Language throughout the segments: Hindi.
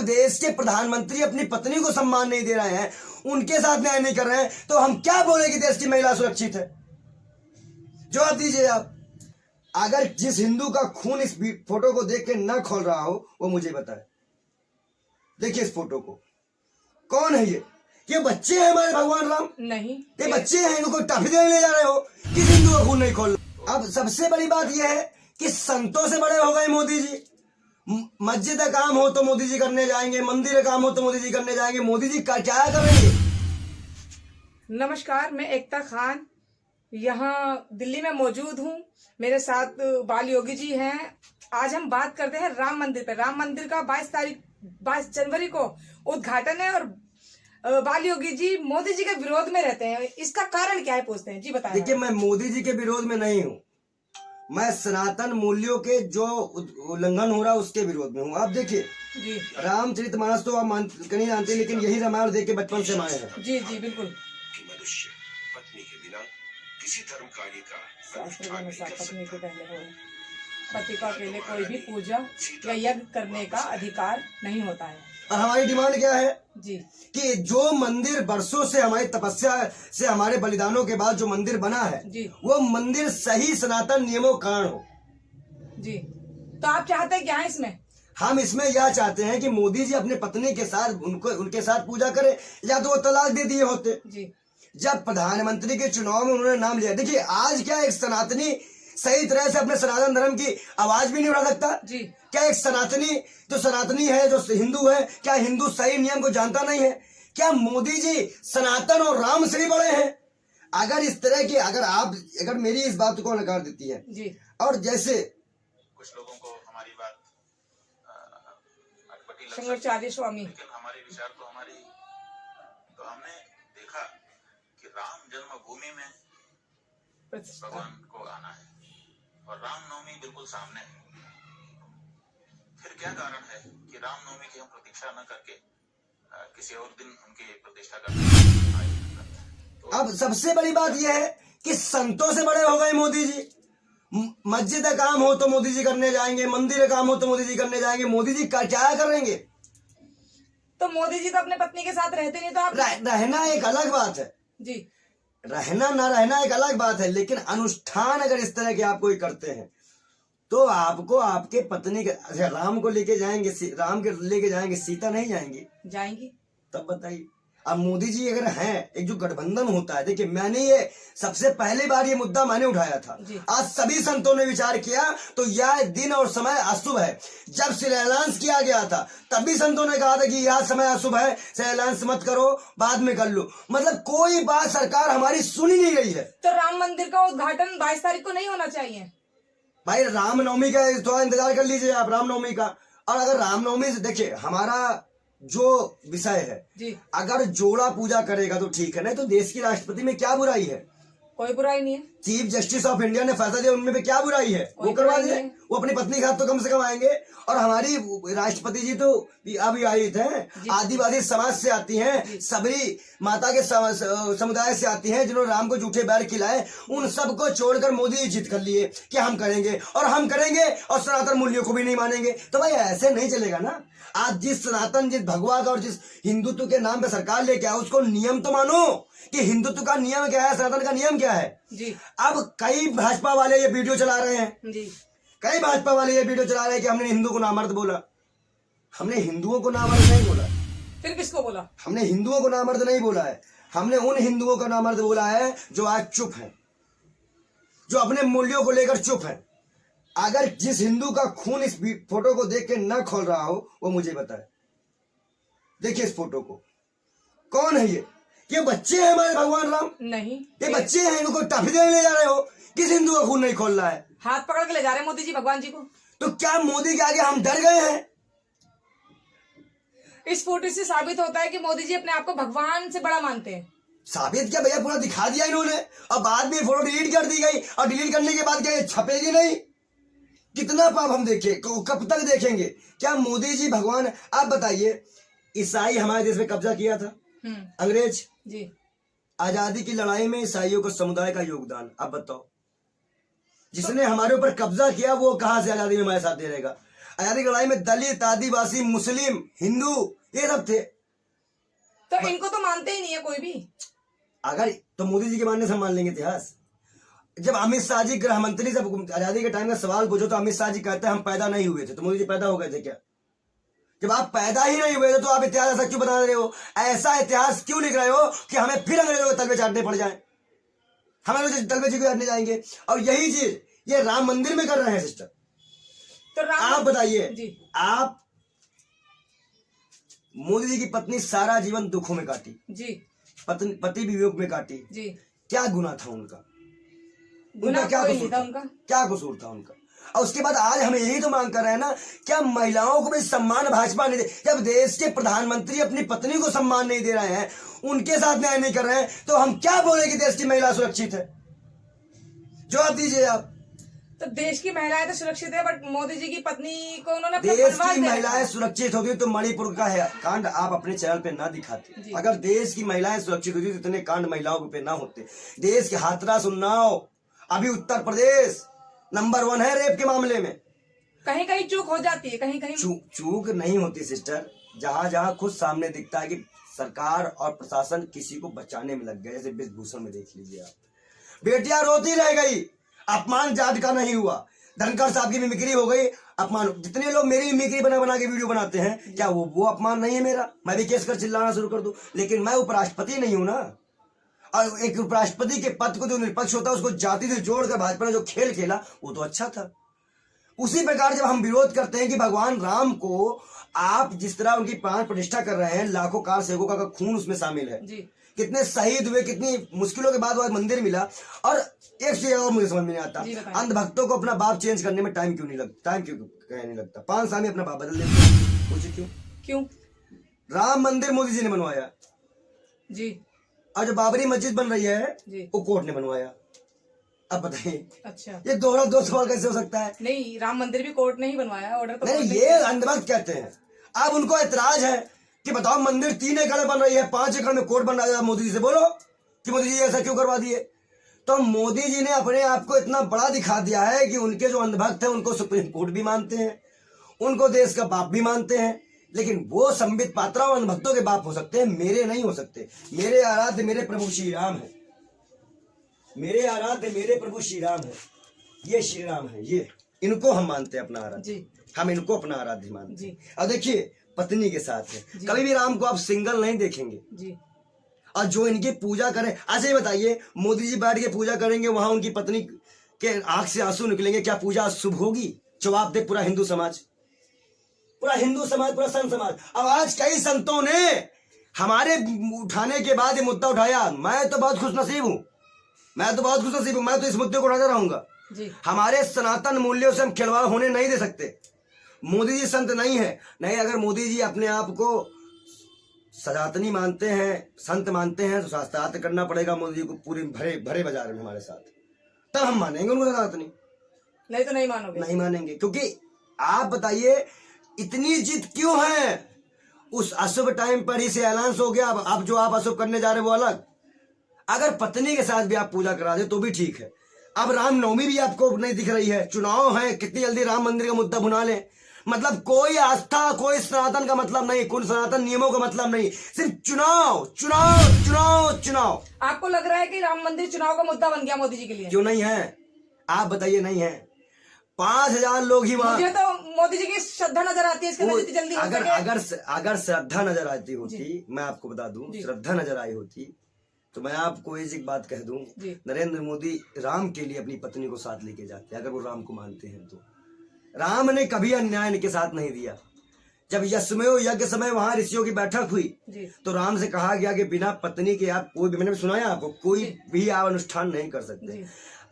देश के प्रधानमंत्री अपनी पत्नी को सम्मान नहीं दे रहे हैं, उनके साथ न्याय नहीं कर रहे हैं, तो हम क्या बोले कि देश की महिला सुरक्षित है? जवाब दीजिए आप। अगर जिस हिंदू का खून इस फोटो को देख के न खोल रहा हो वो मुझे बताए। देखिए इस फोटो को, कौन है ये बच्चे हैं हमारे भगवान राम? नहीं, ये बच्चे हैं, इनको टॉफी देने ले जा रहे हो, किस हिंदू का खून नहीं खोल रहा? अब सबसे बड़ी बात यह है कि संतों से बड़े हो गए मोदी जी। मस्जिद का काम हो तो मोदी जी करने जाएंगे, मंदिर का काम हो तो मोदी जी करने जाएंगे। मोदी जी क्या करेंगे? नमस्कार, मैं एकता खान यहाँ दिल्ली में मौजूद हूँ। मेरे साथ बाल योगी जी हैं। आज हम बात करते हैं राम मंदिर पे। राम मंदिर का 22 जनवरी को उद्घाटन है और बाल योगी जी मोदी जी के विरोध में रहते हैं। इसका कारण क्या है पूछते हैं जी, बताएं। देखिए, मैं मोदी जी के विरोध में नहीं हूँ, मैं सनातन मूल्यों के जो उल्लंघन हो रहा है उसके विरोध में हूँ। आप देखिए रामचरितमानस तो आप कहीं जानते, लेकिन यही रामायण देख के बचपन से माए हैं। जी जी बिल्कुल। मनुष्य पत्नी के बिना किसी धर्म कार्य का शास्त्र के अनुसार पत्नी के पहले हो, पति का अकेले कोई भी पूजा या यज्ञ करने का अधिकार नहीं होता है। और हमारी डिमांड क्या है जी कि जो मंदिर बरसों से हमारी तपस्या से, हमारे बलिदानों के बाद जो मंदिर बना है जी, वो मंदिर सही सनातन नियमों के कारण हो। जी, तो आप चाहते हैं क्या है इसमें? हम इसमें यह चाहते हैं कि मोदी जी अपने पत्नी के साथ उनके साथ पूजा करें, या तो वो तलाक दे दिए होते जी। जब प्रधानमंत्री के चुनाव में उन्होंने नाम लिया। देखिए आज क्या एक सनातनी सही तरह से अपने सनातन धर्म की आवाज भी नहीं उठा सकता जी। क्या एक सनातनी है, जो हिंदू है, क्या हिंदू सही नियम को जानता नहीं है? क्या मोदी जी सनातन और राम से भी बड़े हैं? अगर इस तरह की अगर मेरी इस बात को नकार देती है जी, और जैसे कुछ लोगों को हमारी बात अटपटी लग शंकराचार्य स्वामी, लेकिन हमारे विचार तो हमने देखा कि राम जन्मभूमि में भगवान को आना है और रामनवमी बिल्कुल सामने है। फिर क्या कारण है कि रामनवमी की हम प्रतीक्षा न करके किसी और दिन उनकी प्रतिष्ठा करते? अब सबसे बड़ी बात यह है कि संतों से बड़े हो गए मोदी जी। मस्जिद का काम हो तो मोदी जी करने जाएंगे, मंदिर का काम हो तो मोदी जी करने जाएंगे। मोदी जी क्या करेंगे? तो मोदी जी तो अपने पत्नी के साथ रहते नहीं, तो आप रहना एक अलग बात है जी, रहना ना रहना एक अलग बात है, लेकिन अनुष्ठान अगर इस तरह के आप कोई करते हैं तो आपको आपके पत्नी के राम को लेके जाएंगे, राम के लेके जाएंगे, सीता नहीं जाएंगी? तब बताइए। अब मोदी जी अगर हैं, एक जो गठबंधन होता है, देखिए मैंने ये सबसे पहली बार ये मुद्दा मैंने उठाया था। आज सभी संतों ने विचार किया तो यह दिन और समय अशुभ है। जब शिलान्यास किया गया था तब भी संतों ने कहा था कि यह समय अशुभ है, शिलान्यास मत करो, बाद में कर लो। मतलब कोई बात सरकार हमारी सुन ही नहीं रही है। तो राम मंदिर का उद्घाटन 22 तारीख को नहीं होना चाहिए? भाई रामनवमी का थोड़ा इंतजार कर लीजिए आप, रामनवमी का। और अगर रामनवमी से देखिए हमारा जो विषय है जी, अगर जोड़ा पूजा करेगा तो ठीक है, नहीं तो देश की राष्ट्रपति में क्या बुराई है? कोई बुराई नहीं है। चीफ जस्टिस ऑफ इंडिया ने फैसला दिया, उनमें भी क्या बुराई है? वो करवा दे, वो अपनी पत्नी के साथ तो कम से कम आएंगे। और हमारी राष्ट्रपति जी तो अभी आई थे, आदिवासी समाज से आती हैं, सबरी माता के समुदाय से आती हैं, जिन्होंने राम को झूठे बैर खिलाए। उन सबको छोड़कर मोदी जी जिद कर लिए कि हम करेंगे और सनातन मूल्यों को भी नहीं मानेंगे। तो भाई ऐसे नहीं चलेगा ना। आज जिस भगवा का और जिस हिंदुत्व के नाम पे सरकार लेके आए उसको नियम तो मानो कि हिंदुत्व का नियम क्या है, सनातन का नियम क्या है जी। अब कई भाजपा वाले ये वीडियो चला रहे हैं जी, कई भाजपा वाले ये वीडियो चला रहे हैं कि हमने हिंदू को नामर्द बोला। हमने हिंदुओं को नामर्द नहीं बोला। फिर किसको बोला? हमने हिंदुओं को नामर्द नहीं बोला है, हमने उन हिंदुओं को नामर्द बोला है जो आज चुप है, जो अपने मूल्यों को लेकर चुप है। अगर जिस हिंदू का खून इस फोटो को देख के न खोल रहा हो वो मुझे बताए। देखिए इस फोटो को, कौन है ये बच्चे हैं हमारे भगवान राम? नहीं, ये बच्चे हैं, इनको टॉफी देने ले जा रहे हो। किस हिंदू का खून नहीं खोल रहा है? हाथ पकड़ के ले जा रहे हैं मोदी जी भगवान जी को। तो क्या मोदी के आगे हम डर गए हैं? इस फोटो से साबित होता है कि मोदी जी अपने आप को भगवान से बड़ा मानते हैं। साबित क्या भैया, पूरा दिखा दिया इन्होंने और बाद में फोटो डिलीट कर दी गई। और डिलीट करने के बाद क्या ये छपेगी नहीं? कितना पाप हम देखें, कब तक देखेंगे? क्या मोदी जी भगवान? आप बताइए, ईसाई हमारे देश में कब्जा किया था, अंग्रेज जी। आजादी की लड़ाई में ईसाइयों को समुदाय का योगदान। आप बताओ, जिसने हमारे ऊपर कब्जा किया वो कहां से आजादी में हमारे साथ दे रहेगा? आजादी की लड़ाई में दलित, आदिवासी, मुस्लिम, हिंदू ये सब थे। तो इनको तो मानते ही नहीं है कोई भी। अगर तो मोदी जी के मानने से हम मान लेंगे इतिहास। जब अमित शाह जी गृह मंत्री से आजादी के टाइम का सवाल पूछो तो अमित शाह जी कहते हैं हम पैदा नहीं हुए थे। तो मोदी जी पैदा हो गए थे क्या? जब आप पैदा ही नहीं हुए थे तो आप इतिहास ऐसा क्यों बता रहे हो? ऐसा इतिहास क्यों लिख रहे हो कि हमें फिर अंग्रेजों के तलवे चाटने पड़ जाए, हमें तलवे जी चाटने जाएंगे? और यही चीज ये राम मंदिर में कर रहे हैं सिस्टर। तो आप बताइए, आप मोदी जी की पत्नी सारा जीवन दुखों में काटी जी, पति भी वियोग में काटी जी, क्या गुनाह था उनका? गुनाह क्या कोई कसूर नहीं था था? उनका। क्या कसूर था उनका? और उसके बाद आज हम यही तो मांग कर रहे हैं ना, क्या महिलाओं को भी सम्मान भाजपा नहीं दे? जब देश के प्रधानमंत्री अपनी पत्नी को सम्मान नहीं दे रहे हैं, उनके साथ न्याय नहीं कर रहे हैं, तो हम क्या बोले कि देश की महिला सुरक्षित है? जवाब दीजिए आप। तो देश की महिलाएं तो सुरक्षित है, बट मोदी जी की पत्नी को उन्होंने अपना देश बनवास की दे महिलाएं रखा। सुरक्षित होगी तो मणिपुर का है कांड आप अपने चैनल पे ना दिखाते। जी। अगर देश की महिलाएं सुरक्षित होती तो इतने कांड महिलाओं पे ना होते। देश के हाथरस, उन्नाव, अभी उत्तर प्रदेश नंबर 1 है रेप के मामले में। कहीं कहीं चूक हो जाती है, कहीं कहीं चूक नहीं होती सिस्टर। जहां जहां खुद सामने दिखता है कि सरकार और प्रशासन किसी को बचाने में लग गया, जैसे ब्रिजभूषण में देख लीजिए आप, बेटियां रोती रह गई, अपमान जाट का नहीं हुआ। धनखड़ साहब की मिमिक्री हो गई, अपमान। जितने लोग मेरी मिमिक्री बना बना के वीडियो बनाते हैं, क्या वो अपमान नहीं है मेरा? मैं भी केस कर चिल्लाना शुरू कर दूं, लेकिन मैं उपराष्ट्रपति नहीं हूं ना। और एक उपराष्ट्रपति के पद को जो निष्पक्ष होता है उसको जाति से जोड़कर भाजपा ने जो खेल खेला वो तो अच्छा था। उसी प्रकार जब हम विरोध करते हैं कि भगवान राम को आप जिस तरह उनकी प्राण प्रतिष्ठा कर रहे हैं, लाखों कार सेवकों का खून उसमें शामिल है, जी, कितने शहीद हुए, कितनी मुश्किलों के बाद वो मंदिर मिला। और एक चीज और मुझे समझ में नहीं आता, अंध भक्तों को अपना बाप चेंज करने में टाइम क्यों नहीं लगता? 5 साल में अपना बाप बदल देते। पूछिए क्यों? क्यों? राम मंदिर मोदी जी ने बनवाया जी, और जो बाबरी मस्जिद बन रही है जी, वो कोर्ट ने बनवाया। अब बताइए, अच्छा, ये दोहरा दो सवाल कैसे हो सकता है? नहीं, राम मंदिर भी कोर्ट ने ही बनवाया, ऑर्डर तो नहीं, कोर्ट ने ये अंधभक्त कहते हैं। अब उनको एतराज है कि बताओ मंदिर 3 एकड़ में बन रही है, 5 एकड़ में कोर्ट बन रहा है। मोदी जी से बोलो कि मोदी जी ऐसा क्यों करवा दिए? तो मोदी जी ने अपने आप को इतना बड़ा दिखा दिया है कि उनके जो अंधभक्त हैं उनको सुप्रीम कोर्ट भी मानते हैं, उनको देश का बाप भी मानते हैं। लेकिन वो संबित पात्रा और अंधभक्तों के बाप हो सकते हैं, मेरे नहीं हो सकते। मेरे आराध्य मेरे प्रभु श्री राम है, मेरे आराध्य मेरे प्रभु श्री राम है। ये श्री राम है, ये इनको हम मानते हैं अपना आराध्य, हम इनको अपना आराध्य मानते हैं। अब देखिए पत्नी के साथ है, कभी भी राम को आप सिंगल नहीं देखेंगे जी। और जो इनकी पूजा करें, अच्छा ये बताइए, मोदी जी बैठ के पूजा करेंगे, वहां उनकी पत्नी के आंख से आंसू निकलेंगे, क्या पूजा शुभ होगी? जवाब दे पूरा हिंदू समाज, पूरा हिंदू समाज, पूरा संत समाज। अब आज कई संतों ने हमारे उठाने के बाद ये मुद्दा उठाया। मैं तो बहुत खुशनसीब हूं, मैं तो इस मुद्दे को उठाता रहूंगा। हमारे सनातन मूल्यों से हम खिलवाड़ होने नहीं दे सकते। मोदी जी संत नहीं है, नहीं, अगर मोदी जी अपने आप को सनातनी मानते हैं, संत मानते हैं, तो शास्त्रार्थ करना पड़ेगा मोदी जी को पूरे भरे बाजार में हमारे साथ, तब हम मानेंगे उनको सनातनी। नहीं तो नहीं मानोगे? नहीं मानेंगे, क्योंकि आप बताइए इतनी जिद क्यों है? उस अशुभ टाइम पर ही से ऐलान हो गया, अब जो आप अशुभ करने जा रहे वो अलग। अगर पत्नी के साथ भी आप पूजा करा दे तो भी ठीक है। अब रामनवमी भी आपको नहीं दिख रही है, चुनाव है, कितनी जल्दी राम मंदिर का मुद्दा भुना ले। मतलब कोई आस्था, कोई सनातन का मतलब नहीं, कोई सनातन नियमों का मतलब नहीं, सिर्फ चुनाव चुनाव चुनाव चुनाव। आपको लग रहा है कि राम मंदिर चुनाव का मुद्दा बन गया मोदी जी के लिए? क्यों नहीं है? आप बताइए, नहीं है। 5000 लोग ही वहां। मुझे तो मोदी जी की श्रद्धा नजर आती है, इसके अंदर जल्दी अगर श्रद्धा नजर आती होती, मैं आपको बता दूं, श्रद्धा नजर आई होती तो मैं आपको एक बात कह दूं, नरेंद्र मोदी राम के लिए अपनी पत्नी को साथ लेके जाते, अगर वो राम को मानते हैं तो। राम ने कभी अन्याय इनके साथ नहीं दिया। जब यज्ञ यज्ञ समय वहां ऋषियों की बैठक हुई तो राम से कहा गया कि बिना पत्नी के आप कोई भी, मैंने सुनाया आपको, कोई भी आप अनुष्ठान नहीं कर सकते।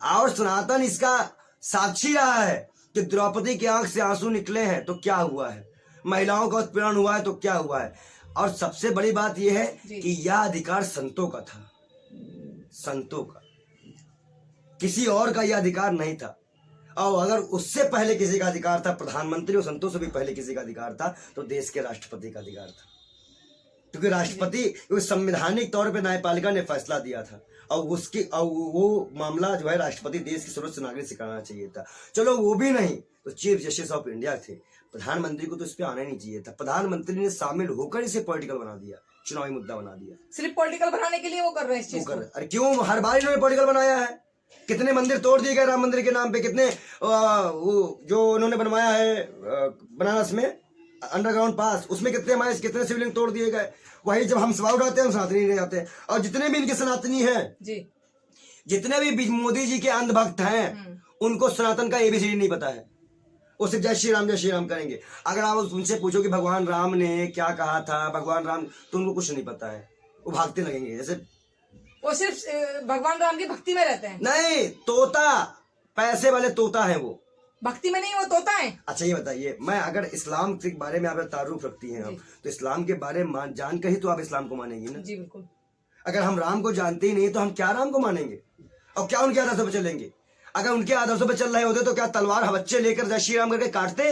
और सनातन इसका साक्षी रहा है कि द्रौपदी की आंख से आंसू निकले हैं तो क्या हुआ है, महिलाओं का उत्पीड़न हुआ है तो क्या हुआ है। और सबसे बड़ी बात यह है कि यह अधिकार संतों का था, संतों का, किसी और का यह अधिकार नहीं था। और अगर उससे पहले किसी का अधिकार था, प्रधानमंत्री और संतों से भी पहले किसी का अधिकार था, तो देश के राष्ट्रपति का अधिकार था। क्योंकि राष्ट्रपति संवैधानिक तौर पे न्यायपालिका ने फैसला दिया था और वो मामला जो है राष्ट्रपति देश की सर्वोच्च नागरिक से कराना चाहिए था। चलो वो भी नहीं तो चीफ जस्टिस ऑफ इंडिया थे, प्रधानमंत्री को तो इस पे आना ही नहीं चाहिए था। प्रधानमंत्री ने शामिल होकर इसे पॉलिटिकल बना दिया, चुनावी मुद्दा बना दिया। सिर्फ पॉलिटिकल बनाने के लिए वो कर रहे हैं इस वो चीज कर को। रहे। अरे क्यों हर बार इन्होंने पॉलिटिकल बनाया है? कितने मंदिर तोड़ दिए गए राम मंदिर के नाम पे, कितने वो जो उन्होंने बनवाया है बनारस में अंडरग्राउंड पास, उसमें कितने शिवलिंग तोड़ दिए गए। वही जब हम सवाल उठाते हैं हम सनातनी रह जाते हैं। और जितने भी इनके सनातनी हैं जी, जितने भी मोदी जी के अंधभक्त हैं उनको सनातन का एबीसीडी नहीं पता है। वो सिर्फ जय श्री राम करेंगे। अगर आप उनसे पूछो कि भगवान राम ने क्या कहा था, भगवान राम, तो उनको कुछ नहीं पता है। वो भागते लगेंगे जैसे वो सिर्फ भगवान राम की भक्ति में रहते हैं। नहीं, तोता, पैसे वाले तोता है वो, भक्ति में नहीं, वो तोता है। अच्छा ये बताइए, मैं अगर इस्लाम के बारे में आप तारुफ रखती हैं आप, तो इस्लाम के बारे में जान कर ही तो आप इस्लाम को मानेंगी ना। जी बिल्कुल। अगर हम राम को जानते ही नहीं तो हम क्या राम को मानेंगे और क्या उनके आदर्शों पर चलेंगे? अगर उनके आदर्शों पर चल रहे होते तो क्या तलवार बच्चे लेकर जय श्री राम करके काटते?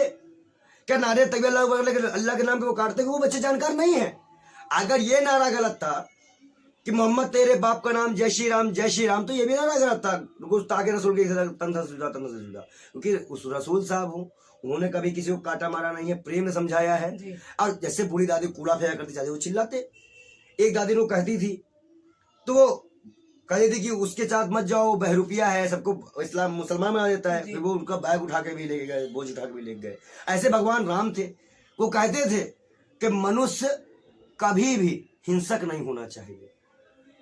क्या नारे तकबीर अल्लाह के नाम पे वो काटते? वो बच्चे जानकार नहीं है। अगर ये नारा गलत था कि मोहम्मद तेरे बाप का नाम जय श्री राम, तो ये भी नारा गलत था। ताकि रसूल के तन से जुदा, क्योंकि उस रसूल साहब हूँ, उन्होंने कभी किसी को काटा मारा नहीं है, प्रेम ने समझाया है। और जैसे बूढ़ी दादी कूड़ा फेंका करती जाती वो चिल्लाते। एक दादी को कहती थी तो वो कहती थी कि उसके साथ मत जाओ, बहरूपिया है, सबको इस्लाम मुसलमान बना देता है। फिर वो उनका बैग उठा के भी ले गए, बोझ उठा के भी ले गए। ऐसे भगवान राम थे, वो कहते थे कि मनुष्य कभी भी हिंसक नहीं होना चाहिए।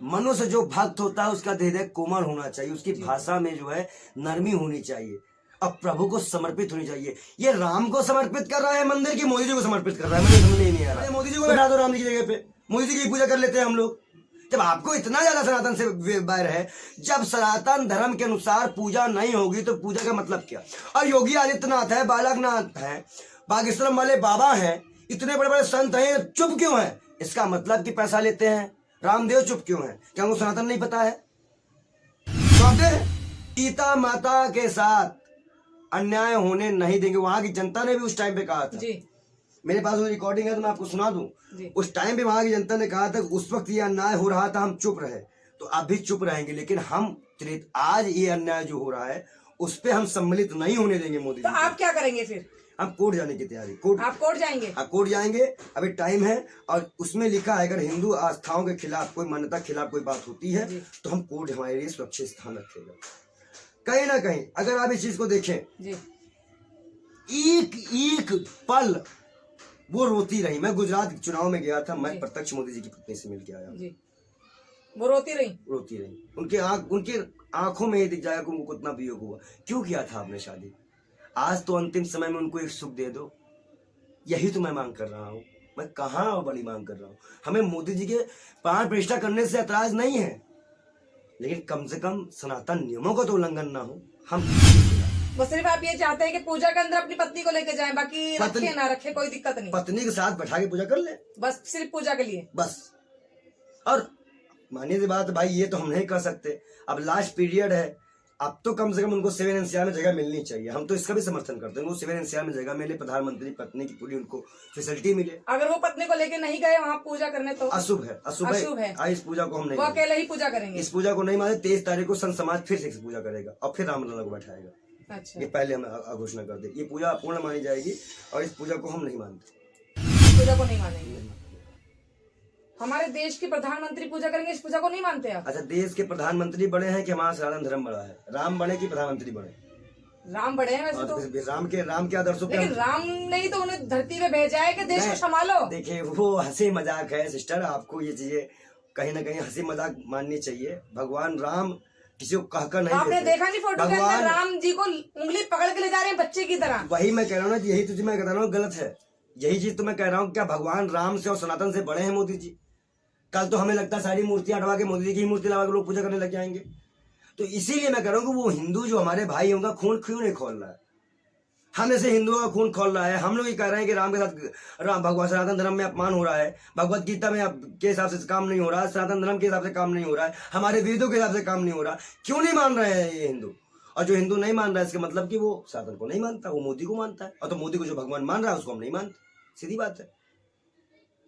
मनुष्य जो भक्त होता है उसका हृदय कोमल होना चाहिए, उसकी भाषा में जो है नरमी होनी चाहिए और प्रभु को समर्पित होनी चाहिए। ये राम को समर्पित कर रहा है मंदिर की मोदी जी को समर्पित कर रहा है? मुझे समझ नहीं आ रहा है। मोदी जी को बैठा दो राम जी की जगह पे, मोदी जी की पूजा कर लेते हैं हम लोग। जब आपको इतना ज्यादा सनातन से बैर है, जब सनातन धर्म के अनुसार पूजा नहीं होगी तो पूजा का मतलब क्या? और योगी आदित्यनाथ है, बालकनाथ है, बागेश्वरम वाले बाबा हैं, इतने बड़े बड़े संत हैं, चुप क्यों हैं? इसका मतलब कि पैसा लेते हैं। रामदेव चुप क्यों है? क्या उनको सनातन नहीं पता है? सीता माता के साथ अन्याय होने नहीं देंगे। वहां की जनता ने भी उस टाइम पे कहा था जी। मेरे पास वो रिकॉर्डिंग है तो मैं आपको सुना दूं। उस टाइम पे वहां की जनता ने कहा था, उस वक्त ये अन्याय हो रहा था, हम चुप रहे। तो अब भी चुप रहेंगे, लेकिन हम आज ये अन्याय जो हो रहा है उस पे हम सम्मिलित नहीं होने देंगे मोदी तो जी। आप क्या करेंगे फिर? हम कोर्ट जाने की तैयारी। आप कोर्ट जाएंगे? हाँ, कोर्ट जाएंगे, अभी टाइम है। और उसमें लिखा है अगर हिंदू आस्थाओं के खिलाफ, कोई मान्यता के खिलाफ कोई बात होती है तो हम कोर्ट हमारे लिए सुरक्षित स्थान रखेगा। कहीं ना कहीं अगर आप इस चीज को देखें जी, एक पल वो रोती रही। मैं गुजरात चुनाव में गया था, मैं प्रत्यक्ष मोदी जी की पत्नी से मिल के आया जी। वो रोती रही। उनके आंखों में ही दिख जाएगा उनको कितना वियोग हुआ। क्यों किया था आपने शादी? आज तो अंतिम समय में उनको एक सुख दे दो, यही तो मैं मांग कर रहा हूँ। मैं कहाँ बड़ी मांग कर रहा हूँ। हमें मोदी जी के प्राण प्रतिष्ठा करने से ऐतराज नहीं है, लेकिन कम से कम सनातन नियमों का तो उल्लंघन ना हो। हम बस सिर्फ आप ये चाहते हैं कि पूजा के अंदर अपनी पत्नी को लेके जाएं, बाकी रखे ना रखे कोई दिक्कत नहीं। पत्नी के साथ बैठा के पूजा कर ले, बस सिर्फ पूजा के लिए बस। और मानिए सी बात भाई, ये तो हम नहीं कर सकते। अब लास्ट पीरियड है, अब तो कम से कम उनको 7 NCR में जगह मिलनी चाहिए। हम तो इसका भी समर्थन करते हैं, उनको 7 NCR में जगह मिले, प्रधानमंत्री पत्नी की पूरी उनको फैसिलिटी मिले। अगर वो पत्नी को लेके नहीं गए वहाँ पूजा करने तो अशुभ है, अशुभ है। इस पूजा को हम नहीं, वो अकेले ही पूजा करेंगे। इस पूजा को नहीं माने। 23 तारीख को संत समाज फिर से इस पूजा करेगा और फिर रामलला को बैठाएगा। अच्छा, ये पहले हम घोषणा कर दे, ये पूजा पूर्ण मानी जाएगी और इस पूजा को हम नहीं मानते। पूजा को नहीं मानेंगे। हमारे देश के प्रधानमंत्री पूजा करेंगे, इस पूजा को नहीं मानते आप? अच्छा, देश के प्रधानमंत्री बड़े हैं कि हमारा सनातन धर्म बड़ा है? राम बड़े कि प्रधानमंत्री बड़े? राम बड़े हैं वैसे तो। राम के आदर्शों पे, लेकिन राम ने ही तो उन्हें धरती पे भेजा है कि देश को संभालो। देखिए वो हंसी मजाक है सिस्टर, आपको ये चीजें कहीं ना कहीं हंसी मजाक माननी चाहिए। भगवान राम किसी को कहकर नहीं, आपने देखा नहीं फोटो के अंदर राम जी को उंगली पकड़ के ले जा रहे हैं बच्चे की तरह? वही मैं कह रहा हूँ ना, यही तो मैं कह रहा हूँ गलत है। यही चीज तो मैं कह रहा हूँ, क्या भगवान राम से और सनातन से बड़े हैं मोदी जी? कल तो हमें लगता है सारी मूर्तियां हटवा के मोदी जी की मूर्ति लगा के लोग पूजा करने लग जाएंगे। तो इसीलिए मैं कह रहा हूँ कि वो हिंदू जो हमारे भाई उनका खून क्यों नहीं खोल रहा है? हम ऐसे हिंदुओं का खून खोल रहा है। हम लोग ये कह रहे हैं कि राम के साथ भगवान सनातन धर्म में अपमान हो रहा है, भगवत गीता में के हिसाब से काम नहीं हो रहा है, सनातन धर्म के हिसाब से काम नहीं हो रहा है, हमारे वेदों के हिसाब से काम नहीं हो रहा। क्यों नहीं मान रहे हैं ये हिंदू? और जो हिंदू नहीं मान रहा है इसका मतलब कि वो सनातन को नहीं मानता, वो मोदी को मानता है। और तो मोदी को जो भगवान मान रहा है उसको हम नहीं मानते। सीधी बात है।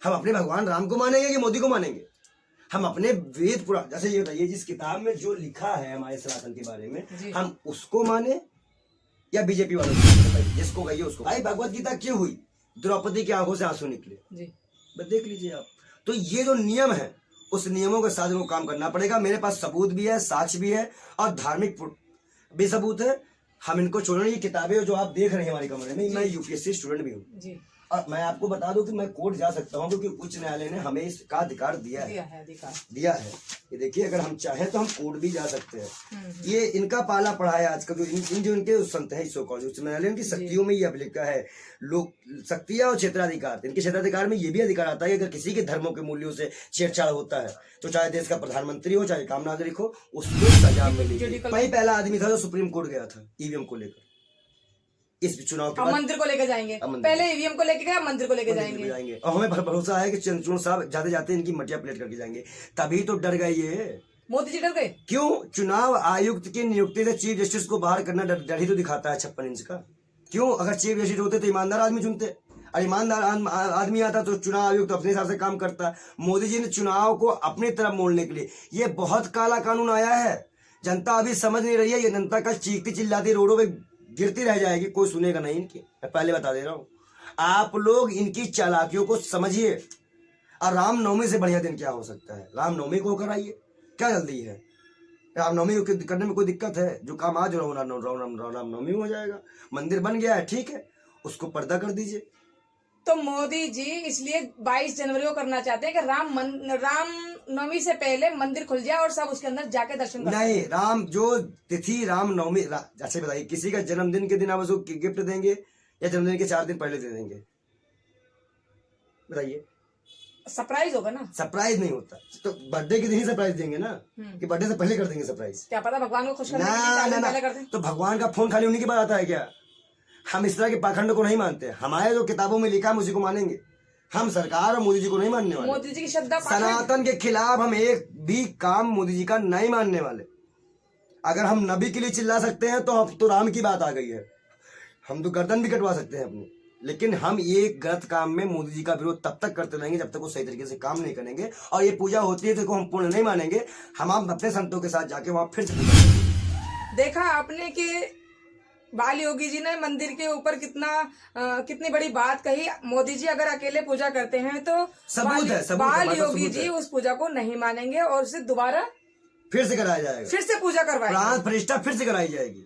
हम अपने भगवान राम को मानेंगे कि मोदी को मानेंगे? हम अपने वेद पुराण, जैसे ये बताइए जिस किताब में जो लिखा है हमारे सनातन के बारे में, हम उसको माने या बीजेपी वालों को बताइए, जिसको कहिए उसको। भाई भगवत गीता क्यों हुई? द्रौपदी की आंखों से आंसू निकले, जी बस देख लीजिए आप। तो ये जो नियम है, उस नियमों के साथ इनको काम करना पड़ेगा। मेरे पास सबूत भी है, साक्ष्य भी है और धार्मिक भी सबूत है। हम इनको छोड़ने की किताबें जो आप देख रहे हैं हमारे कमरे में, मैं यूपीएससी स्टूडेंट भी हूँ जी और मैं आपको बता दूं कि मैं कोर्ट जा सकता हूं, क्योंकि उच्च न्यायालय ने हमें इसका अधिकार दिया है अधिकार दिया है। ये देखिए, अगर हम चाहें तो हम कोर्ट भी जा सकते हैं। ये इनका पाला पड़ा है आज का, जो जो इनके संत है, इसो कॉलेज उच्च न्यायालय, उनकी शक्तियों में ये अब लिखा है, लोग शक्तियां और क्षेत्राधिकार। इनके क्षेत्राधिकार में ये भी अधिकार आता है कि अगर किसी के धर्मों के मूल्यों से छेड़छाड़ होता है तो चाहे देश का प्रधानमंत्री हो, चाहे काम नागरिक हो, उसको सजा मिलेगी। वही पहला आदमी था जो सुप्रीम कोर्ट गया था ईवीएम को लेकर। इस चुनाव के अब बाद मंदिर को लेके जाएंगे, पहले ईवीएम को लेके गए, मंदिर को लेके जाएंगे। और हमें भरोसा है कि चंद्रचूड़ साहब जाते जाते इनकी मटिया प्लेट करके जाएंगे। तभी तो डर गए ये, मोदी जी डर गए क्यों? चुनाव आयुक्त की नियुक्ति से चीफ जस्टिस को बाहर करना डर ही तो दिखाता है 56 इंच का। क्यों? अगर चीफ जस्टिस होते तो ईमानदार आदमी चुनते, और ईमानदार आदमी आता तो चुनाव आयुक्त अपने हिसाब से काम करता। मोदी जी ने चुनाव को अपनी तरफ मोड़ने के लिए ये बहुत काला कानून आया है। जनता अभी समझ नहीं रही है। ये जनता कल चीखती चिल्लाती रोडों पे गिरती रह जाएगी, कोई सुनेगा नहीं इनकी। मैं पहले बता दे रहा हूँ, आप लोग इनकी चालाकियों को समझिए। और रामनवमी से बढ़िया दिन क्या हो सकता है? रामनवमी को कराइए, क्या जल्दी है? रामनवमी को करने में कोई दिक्कत है? जो काम आज रामनवमी हो जाएगा। मंदिर बन गया है, ठीक है, उसको पर्दा कर दीजिए। तो मोदी जी इसलिए 22 जनवरी को करना चाहते हैं कि रामनवमी से पहले मंदिर खुल जाए और सब उसके अंदर जाके दर्शन कर। नहीं, राम जो तिथि रामनवमी, अच्छा बताइए, किसी का जन्मदिन के दिन आप उसको गिफ्ट देंगे या जन्मदिन के 4 दिन पहले दे देंगे? बताइए। सरप्राइज होगा ना। सरप्राइज नहीं होता तो बर्थडे के दिन ही सरप्राइज देंगे ना, कि बर्थडे से पहले कर देंगे सरप्राइज। क्या पता भगवान को खुश करने के लिए 4 दिन पहले कर दें। तो भगवान का फोन खाली उन्हीं के बाद आता है क्या? हम इस तरह के पाखंड को नहीं मानते। हमारे जो किताबों में लिखा है उसी को मानेंगे। हम सरकार और मोदी जी को नहीं मानने वाले। मोदी जी की श्रद्धा सनातन के खिलाफ हम एक भी काम मोदी जी का नहीं मानने वाले। अगर हम नबी के लिए चिल्ला सकते हैं तो अब तो राम की बात आ गई है। हम तो गर्दन भी कटवा सकते हैं अपनी, लेकिन हम ये गलत काम में मोदी जी का विरोध तब तक करते रहेंगे जब तक वो सही तरीके से काम नहीं करेंगे। और ये पूजा होती है तो हम पूर्ण नहीं मानेंगे। हम अपने संतों के साथ जाके वहां फिर से देखा आपने कि बाल योगी जी ने मंदिर के ऊपर कितनी बड़ी बात कही। मोदी जी अगर अकेले पूजा करते हैं तो सबूत है, बाल योगी जी उस पूजा को नहीं मानेंगे और उसे दोबारा फिर से कराया जाएगा, फिर से पूजा करवाएंगे, प्राण प्रतिष्ठा फिर से कराई जाएगी।